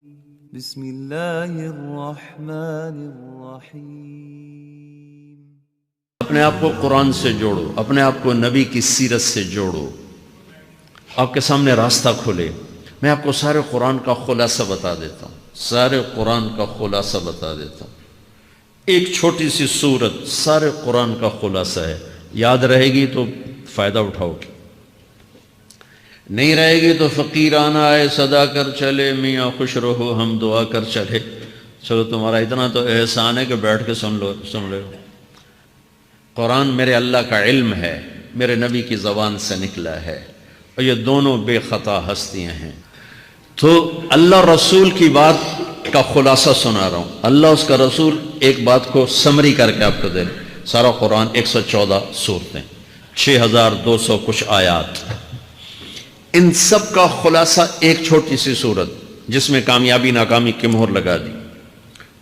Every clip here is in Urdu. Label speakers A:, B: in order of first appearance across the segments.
A: بسم اللہ الرحمن الرحیم۔
B: اپنے آپ کو قرآن سے جوڑو، اپنے آپ کو نبی کی سیرت سے جوڑو، آپ کے سامنے راستہ کھلے۔ میں آپ کو سارے قرآن کا خلاصہ بتا دیتا ہوں، سارے قرآن کا خلاصہ بتا دیتا ہوں۔ ایک چھوٹی سی سورت سارے قرآن کا خلاصہ ہے، یاد رہے گی تو فائدہ اٹھاؤ گی، نہیں رہے گی تو فقیرانہ آئے صدا کر چلے، میاں خوش رہو ہم دعا کر چلے۔ چلو تمہارا اتنا تو احسان ہے کہ بیٹھ کے سن لو۔ قرآن میرے اللہ کا علم ہے، میرے نبی کی زبان سے نکلا ہے، اور یہ دونوں بے خطا ہستیاں ہیں۔ تو اللہ رسول کی بات کا خلاصہ سنا رہا ہوں۔ اللہ اس کا رسول ایک بات کو سمری کر کے آپ کو دے۔ سارا قرآن 114 سورتیں، 6200 کچھ آیات، ان سب کا خلاصہ ایک چھوٹی سی سورت جس میں کامیابی ناکامی کی مہر لگا دی۔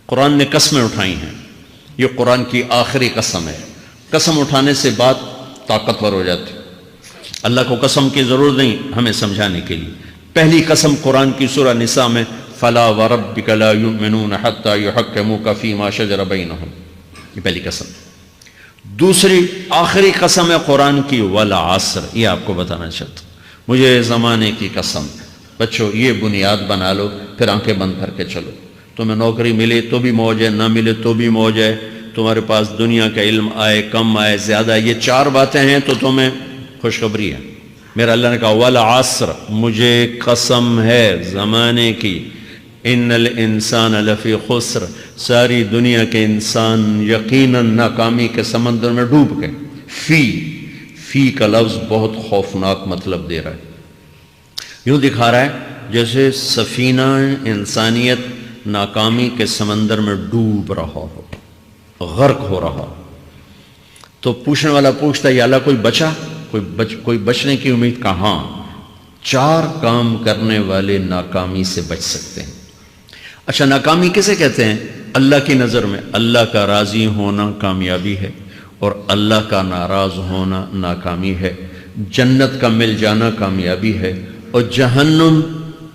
B: قرآن نے قسمیں اٹھائی ہیں، یہ قرآن کی آخری قسم ہے۔ قسم اٹھانے سے بات طاقتور ہو جاتی، اللہ کو قسم کی ضرورت نہیں ہمیں سمجھانے کے لیے۔ پہلی قسم قرآن کی سورہ نساء میں فَلَا وَرَبِّكَ لَا يُؤْمِنُونَ حَتَّى يُحَكِّمُوكَ فِي مَا شَجَرَ بَيْنَهُمْ، یہ پہلی قسم۔ دوسری آخری قسم ہے قرآن کی وَالْعَصْرِ، یہ آپ کو بتانا چاہتا ہوں۔ مجھے زمانے کی قسم، بچوں یہ بنیاد بنا لو، پھر آنکھیں بند کر کے چلو۔ تمہیں نوکری ملے تو بھی موج ہے، نہ ملے تو بھی موج ہے، تمہارے پاس دنیا کا علم آئے کم آئے زیادہ، یہ چار باتیں ہیں تو تمہیں خوشخبری ہے۔ میرا اللہ نے کہا والعصر، مجھے قسم ہے زمانے کی، ان الانسان لفی خسر، ساری دنیا کے انسان یقیناً ناکامی کے سمندر میں ڈوب گئے۔ فی کا لفظ بہت خوفناک مطلب دے رہا ہے، یوں دکھا رہا ہے جیسے سفینہ انسانیت ناکامی کے سمندر میں ڈوب رہا ہو، غرق ہو رہا ہو۔ تو پوچھنے والا پوچھتا ہے یا اللہ کوئی بچا، کوئی بچنے کی امید کہاں؟ چار کام کرنے والے ناکامی سے بچ سکتے ہیں۔ اچھا ناکامی کسے کہتے ہیں؟ اللہ کی نظر میں اللہ کا راضی ہونا کامیابی ہے، اور اللہ کا ناراض ہونا ناکامی ہے۔ جنت کا مل جانا کامیابی ہے، اور جہنم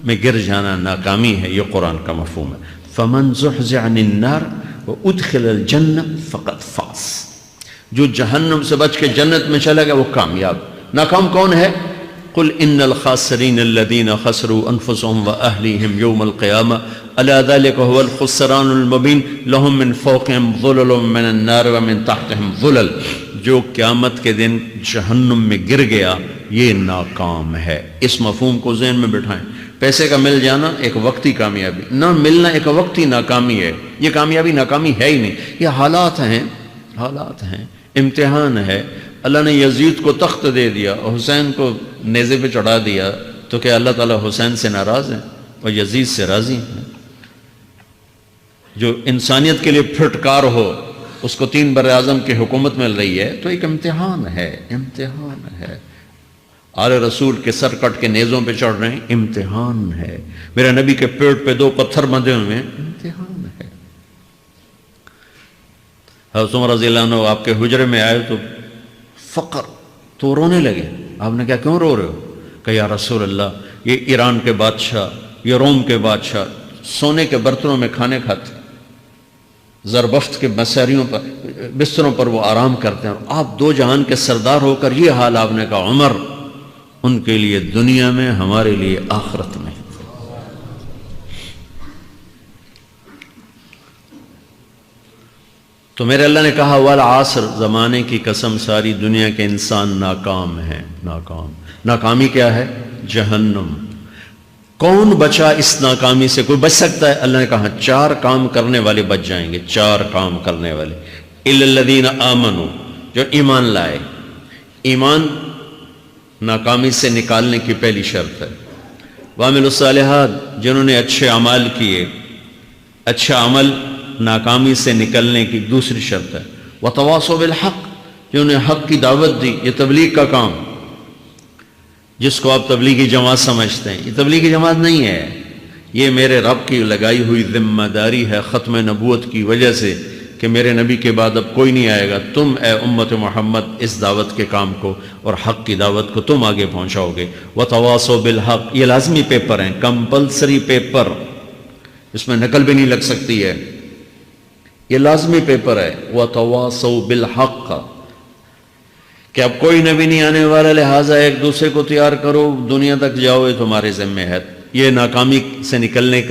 B: میں گر جانا ناکامی ہے۔ یہ قرآن کا مفہوم ہے۔ فَمَنْ زُحْزِحَ عَنِ النَّارِ وَأُدْخِلَ الْجَنَّةَ فَقَدْ فَازَ، جو جہنم سے بچ کے جنت میں چلا گیا وہ کامیاب۔ ناکام کون ہے؟ قُلْ إِنَّ الْخَاسِرِينَ الَّذِينَ خَسِرُوا أَنفُسَهُمْ وَأَهْلِيهِمْ يَوْمَ الْقِيَامَةِ أَلَا ذَلِكَ هُوَ الْخُسْرَانُ الْمُبِينُ لَهُم مِّن فَوْقِهِمْ ظُلُلٌ مِّنَ النَّارِ وَمِن تَحْتِهِمْ ظُلَلٌ، جو قیامت کے دن جہنم میں گر گیا یہ ناکام ہے۔ اس مفہوم کو ذہن میں بٹھائیں۔ پیسے کا مل جانا ایک وقتی کامیابی، نہ ملنا ایک وقتی ناکامی ہے۔ یہ کامیابی ناکامی ہے ہی نہیں، یہ حالات ہیں، امتحان ہے۔ اللہ نے یزید کو تخت دے دیا اور حسین کو نیزے پہ چڑھا دیا، تو کیا اللہ تعالیٰ حسین سے ناراض ہیں اور یزید سے راضی ہیں؟ جو انسانیت کے لیے پھٹکار ہو، اس کو 3 براعظم کی حکومت مل رہی ہے، تو ایک امتحان ہے۔ آل رسول کے سر کٹ کے نیزوں پہ چڑھ رہے ہیں، امتحان ہے۔ میرے نبی کے پیٹ پہ 2 پتھر بندھے ہوئے ہیں، امتحان ہے۔ حضرت عمر رضی اللہ عنہ آپ کے حجرے میں آئے تو فقر، تو رونے لگے۔ آپ نے کہا کیوں رو رہے ہو؟ کہ یا رسول اللہ یہ ایران کے بادشاہ، یہ روم کے بادشاہ سونے کے برتنوں میں کھانے کھاتے، زربفت کے بستروں پر وہ آرام کرتے ہیں، اور آپ 2 جہان کے سردار ہو کر یہ حال۔ آپ نے کہا عمر ان کے لیے دنیا میں، ہمارے لیے آخرت میں۔ تو میرے اللہ نے کہا والعصر، زمانے کی قسم ساری دنیا کے انسان ناکام ہیں، ناکامی کیا ہے؟ جہنم۔ کون بچا اس ناکامی سے؟ کوئی بچ سکتا ہے؟ اللہ نے کہا 4 کام کرنے والے بچ جائیں گے، 4 کام کرنے والے۔ اِلَّا الَّذِينَ آمَنُوا، جو ایمان لائے۔ ایمان ناکامی سے نکالنے کی پہلی شرط ہے۔ وَعَمِلُوا الصَّالِحَاتِ، جنہوں نے اچھے اعمال کیے۔ اچھا عمل ناکامی سے نکلنے کی دوسری شرط ہے۔ وَتَوَاصَوْا بِالْحَقِّ، جنہوں نے حق کی دعوت دی۔ یہ تبلیغ کا کام، جس کو آپ تبلیغی جماعت سمجھتے ہیں، یہ تبلیغی جماعت نہیں ہے، یہ میرے رب کی لگائی ہوئی ذمہ داری ہے ختم نبوت کی وجہ سے، کہ میرے نبی کے بعد اب کوئی نہیں آئے گا، تم اے امت محمد اس دعوت کے کام کو اور حق کی دعوت کو تم آگے پہنچاؤ گے۔ وَتَوَاصَوْا بِالْحَقِّ، یہ لازمی پیپر ہیں، کمپلسری پیپر۔ اس میں نقل بھی نہیں لگ سکتی ہے، یہ لازمی پیپر ہے۔ وَتَوَاصَوْا بِالْحَقِّ، کہ اب کوئی نبی نہیں آنے والا، لہٰذا ایک دوسرے کو تیار کرو، دنیا تک جاؤ، یہ تمہارے ذمہ ہے۔ یہ ناکامی سے نکلنے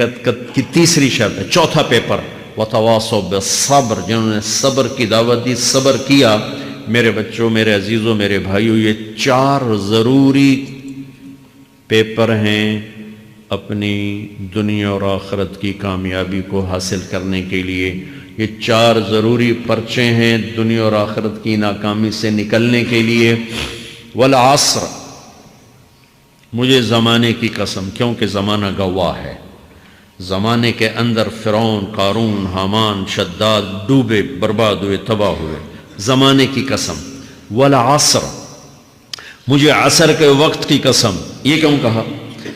B: کی تیسری شرط ہے۔ چوتھا پیپر وَتَوَاصَوْا بِالصَّبْرِ، جنہوں نے صبر کی دعوت دی، صبر کیا۔ میرے بچوں، میرے عزیزوں، میرے بھائیوں، یہ 4 ضروری پیپر ہیں اپنی دنیا اور آخرت کی کامیابی کو حاصل کرنے کے لیے۔ یہ 4 ضروری پرچے ہیں دنیا اور آخرت کی ناکامی سے نکلنے کے لیے۔ والعصر، مجھے زمانے کی قسم، کیونکہ زمانہ گواہ ہے۔ زمانے کے اندر فرعون، قارون، حامان، شداد ڈوبے، برباد ہوئے، تباہ ہوئے۔ زمانے کی قسم۔ والعصر، مجھے عصر کے وقت کی قسم۔ یہ کیوں کہا؟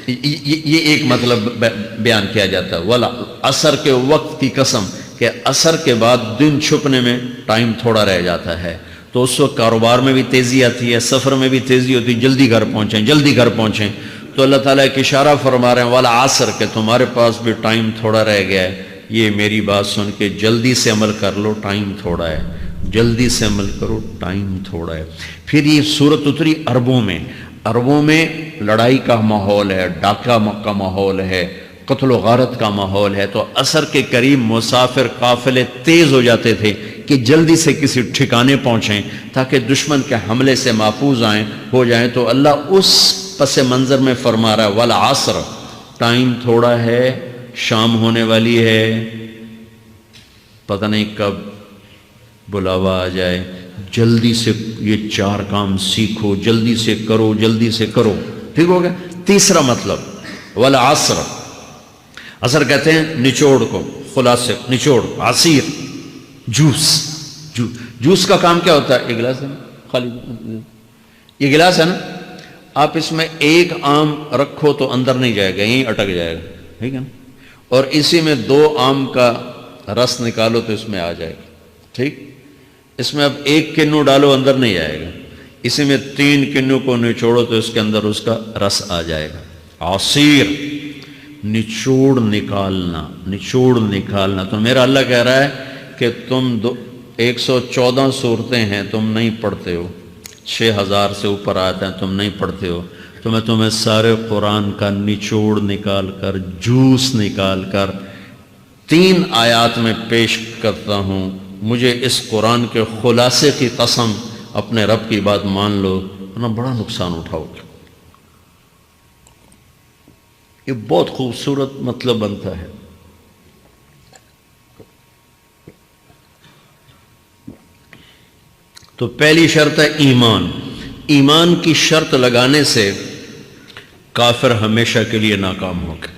B: یہ ایک مطلب بیان کیا جاتا ہے، والعصر کے وقت کی قسم، کہ عصر کے بعد دن چھپنے میں ٹائم تھوڑا رہ جاتا ہے، تو اس وقت کاروبار میں بھی تیزی آتی ہے، سفر میں بھی تیزی ہوتی ہے، جلدی گھر پہنچیں، جلدی گھر پہنچیں۔ تو اللہ تعالیٰ ایک اشارہ فرما رہے ہیں والعصر، کہ تمہارے پاس بھی ٹائم تھوڑا رہ گیا ہے، یہ میری بات سن کے جلدی سے عمل کر لو، ٹائم تھوڑا ہے، جلدی سے عمل کرو، ٹائم تھوڑا ہے۔ پھر یہ صورت اتری عربوں میں۔ عربوں میں لڑائی کا ماحول ہے، ڈاکہ کا ماحول ہے، قتل و غارت کا ماحول ہے، تو عصر کے قریب مسافر قافلے تیز ہو جاتے تھے کہ جلدی سے کسی ٹھکانے پہنچیں تاکہ دشمن کے حملے سے محفوظ ہو جائیں۔ تو اللہ اس پس منظر میں فرما رہا ہے والعصر، ٹائم تھوڑا ہے، شام ہونے والی ہے، پتہ نہیں کب بلاوا آ جائے، جلدی سے یہ 4 کام سیکھو، جلدی سے کرو، جلدی سے کرو۔ ٹھیک ہو گیا؟ تیسرا مطلب والعصر، عصر کہتے ہیں نچوڑ کو، خلاصے، نچوڑ، عصیر، جوس کا کام کیا ہوتا ہے؟ یہ گلاس ہے نا، خالی یہ گلاس ہے نا، آپ اس میں 1 آم رکھو تو اندر نہیں جائے گا، یہیں اٹک جائے گا، ٹھیک ہے نا، اور اسی میں 2 آم کا رس نکالو تو اس میں آ جائے گا، ٹھیک۔ اس میں اب 1 کنو ڈالو، اندر نہیں آئے گا، اسی میں 3 کنو کو نچوڑو تو اس کے اندر اس کا رس آ جائے گا۔ عصیر، نچوڑ نکالنا، نچوڑ نکالنا۔ تو میرا اللہ کہہ رہا ہے کہ تم 114 صورتیں ہیں، تم نہیں پڑھتے ہو، 6000 سے اوپر آتے ہیں، تم نہیں پڑھتے ہو، تو میں تمہیں سارے قرآن کا نچوڑ نکال کر، جوس نکال کر 3 آیات میں پیش کرتا ہوں۔ مجھے اس قرآن کے خلاصے کی قسم، اپنے رب کی بات مان لو ورنہ بڑا نقصان اٹھاؤ گے۔ یہ بہت خوبصورت مطلب بنتا ہے۔ تو پہلی شرط ہے ایمان۔ ایمان کی شرط لگانے سے کافر ہمیشہ کے لیے ناکام ہو گئے۔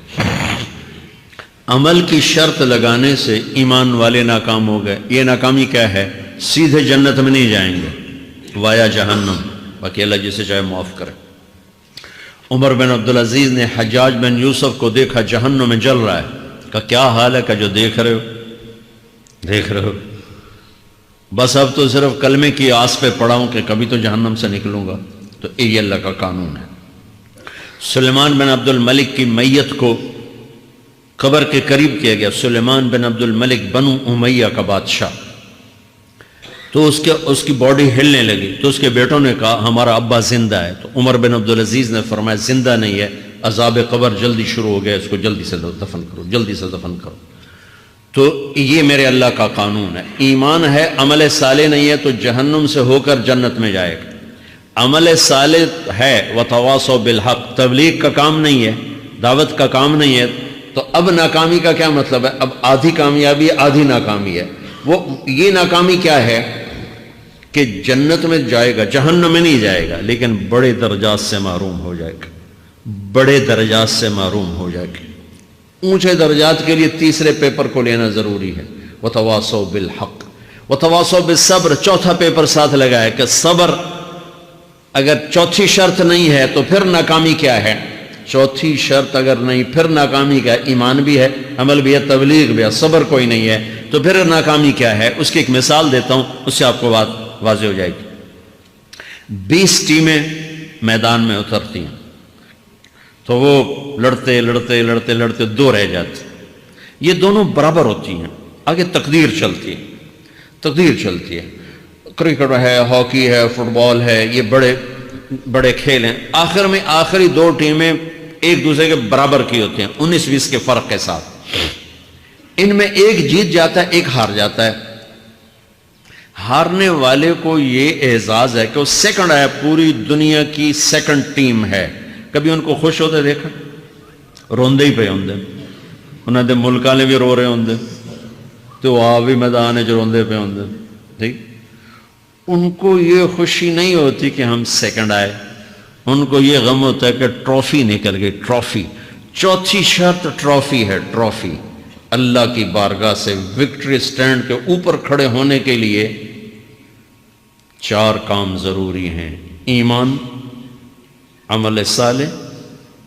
B: عمل کی شرط لگانے سے ایمان والے ناکام ہو گئے۔ یہ ناکامی کیا ہے؟ سیدھے جنت میں نہیں جائیں گے، وایا جہنم، باقی اللہ جسے چاہے معاف کرے۔ عمر بن عبدالعزیز نے حجاج بن یوسف کو دیکھا جہنم میں جل رہا ہے، کہا کیا حال ہے؟ کہ جو دیکھ رہے ہو، بس اب تو صرف کلمے کی آس پہ پڑا ہوں کہ کبھی تو جہنم سے نکلوں گا۔ تو یہ اللہ کا قانون ہے۔ سلیمان بن عبد الملک کی میت کو قبر کے قریب کیا گیا۔ سلیمان بن عبد الملک بنو امیہ کا بادشاہ، تو اس کی باڈی ہلنے لگی، تو اس کے بیٹوں نے کہا ہمارا ابا زندہ ہے۔ تو عمر بن عبدالعزیز نے فرمایا زندہ نہیں ہے، عذاب قبر جلدی شروع ہو گیا، اس کو جلدی سے دفن کرو، جلدی سے دفن کرو۔ تو یہ میرے اللہ کا قانون ہے۔ ایمان ہے، عمل صالح نہیں ہے تو جہنم سے ہو کر جنت میں جائے گا۔ عمل صالح ہے، وتواصوا بالحق، تبلیغ کا کام نہیں ہے، دعوت کا کام نہیں ہے، تو اب ناکامی کا کیا مطلب ہے؟ اب آدھی کامیابی آدھی ناکامی ہے۔ وہ یہ ناکامی کیا ہے کہ جنت میں جائے گا، جہنم میں نہیں جائے گا، لیکن بڑے درجات سے محروم ہو جائے گا، بڑے درجات سے محروم ہو جائے گا۔ اونچے درجات کے لیے تیسرے پیپر کو لینا ضروری ہے، وتواصوا بالحق وتواصوا بالصبر۔ چوتھا پیپر ساتھ لگا ہے کہ صبر، اگر چوتھی شرط نہیں ہے تو پھر ناکامی کیا ہے؟ چوتھی شرط اگر نہیں، پھر ناکامی کیا ہے؟ ایمان بھی ہے، عمل بھی ہے، تبلیغ بھی ہے، صبر کوئی نہیں ہے، تو پھر ناکامی کیا ہے؟ اس کی ایک مثال دیتا ہوں، اس سے آپ کو بات واضح ہو جائے گی۔ 20 ٹیمیں میدان میں اترتی ہیں، تو وہ لڑتے 2 رہ جاتے، یہ دونوں برابر ہوتی ہیں. آگے تقدیر چلتی ہے، تقدیر چلتی ہے. کرکٹ ہے، ہاکی ہے، فٹ بال ہے، یہ بڑے بڑے کھیل ہیں. آخر میں آخری دو ٹیمیں ایک دوسرے کے برابر کی ہوتی ہیں 19-20 کے فرق کے ساتھ. ان میں ایک جیت جاتا ہے، ایک ہار جاتا ہے. ہارنے والے کو یہ اعزاز ہے کہ وہ سیکنڈ آیا، پوری دنیا کی سیکنڈ ٹیم ہے. کبھی ان کو خوش ہوتے دیکھا؟ روندے ہی پہ ہوندے، انہوں نے ملک والے بھی رو رہے ہوندے تو آپ بھی میدان جو روندے پہ ہوندے. ٹھیک، ان کو یہ خوشی نہیں ہوتی کہ ہم سیکنڈ آئے، ان کو یہ غم ہوتا ہے کہ ٹرافی نکل گئی. ٹرافی، چوتھی شرط ٹرافی ہے. ٹرافی اللہ کی بارگاہ سے وکٹری سٹینڈ کے اوپر کھڑے ہونے کے لیے 4 کام ضروری ہیں: ایمان، عمل صالح،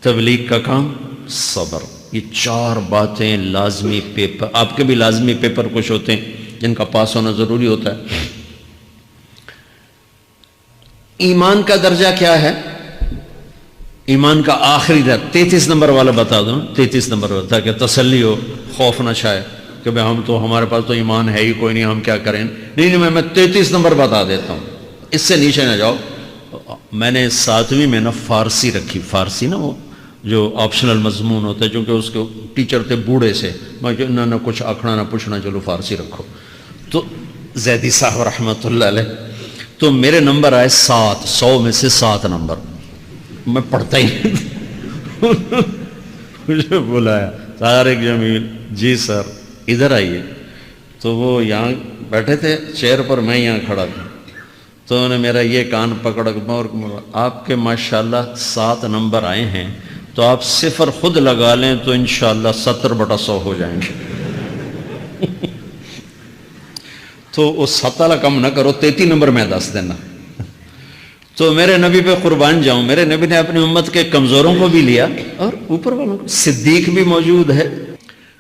B: تبلیغ کا کام، صبر. یہ 4 باتیں لازمی پیپر، آپ کے بھی لازمی پیپر کچھ ہوتے ہیں جن کا پاس ہونا ضروری ہوتا ہے. ایمان کا درجہ کیا ہے؟ ایمان کا آخری درجہ 33 نمبر والا بتا دوں. 33 نمبر والا، تاکہ تسلی ہو، خوف نہ چھائے کہ بھئی ہمارے پاس تو ایمان ہے ہی کوئی نہیں، ہم کیا کریں. نہیں، میں 33 نمبر بتا دیتا ہوں، اس سے نیچے نہ جاؤ. میں نے 7ویں میں نا فارسی رکھی. فارسی نا وہ جو آپشنل مضمون ہوتا ہے، چونکہ اس کے ٹیچر تھے بوڑھے سے، میں کہ نہ کچھ آکھنا نہ پوچھنا، چلو فارسی رکھو. تو زیدی صاحب رحمۃ اللہ علیہ، تو میرے نمبر آئے 7، 100 میں سے 7 نمبر. میں پڑھتا ہی نہیں. مجھے بلایا طارق جمیل، جی سر ادھر آئیے. تو وہ یہاں بیٹھے تھے چیئر پر، میں یہاں کھڑا تھا. تو انہوں نے میرا یہ کان پکڑ اور آپ کے ماشاءاللہ 7 نمبر آئے ہیں، تو آپ 0 خود لگا لیں تو انشاءاللہ 70/100 ہو جائیں گے. تو وہ 7 والا کم نہ کرو، 33 نمبر میں 10 دینا. تو میرے نبی پہ قربان جاؤں، میرے نبی نے اپنی امت کے کمزوروں کو بھی لیا اور اوپر والوں کو. صدیق بھی موجود ہے.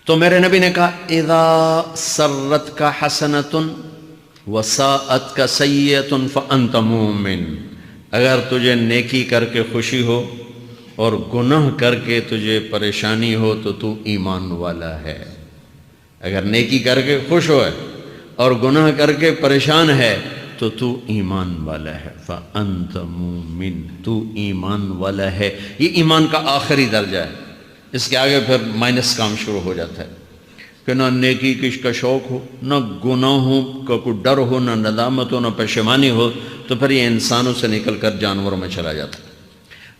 B: تو میرے نبی نے کہا اذا سرت کا حسنۃ وساءت کا سیئۃ فانت مومن. اگر تجھے نیکی کر کے خوشی ہو اور گناہ کر کے تجھے پریشانی ہو تو تو ایمان والا ہے. اگر نیکی کر کے خوش ہو اور گناہ کر کے پریشان ہے تو تو ایمان والا ہے. فانت مومن، تو ایمان والا ہے. یہ ایمان کا آخری درجہ ہے. اس کے آگے پھر مائنس کام شروع ہو جاتا ہے کہ نہ نیکی کا شوق ہو، نہ گناہوں کا کوئی ڈر ہو، نہ ندامت ہو، نہ پشیمانی ہو، تو پھر یہ انسانوں سے نکل کر جانوروں میں چلا جاتا ہے.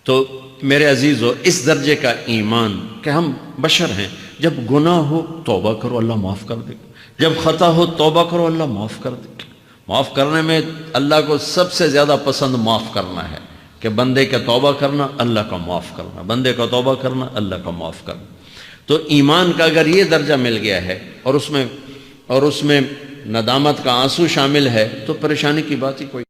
B: تو میرے عزیزو، اس درجے کا ایمان کہ ہم بشر ہیں، جب گناہ ہو توبہ کرو اللہ معاف کر دے گا، جب خطا ہو توبہ کرو اللہ معاف کر دے گا. معاف کرنے میں اللہ کو سب سے زیادہ پسند معاف کرنا ہے، کہ بندے کا توبہ کرنا اللہ کا معاف کرنا، بندے کا توبہ کرنا اللہ کا معاف کرنا. تو ایمان کا اگر یہ درجہ مل گیا ہے اور اس میں ندامت کا آنسو شامل ہے تو پریشانی کی بات ہی کوئی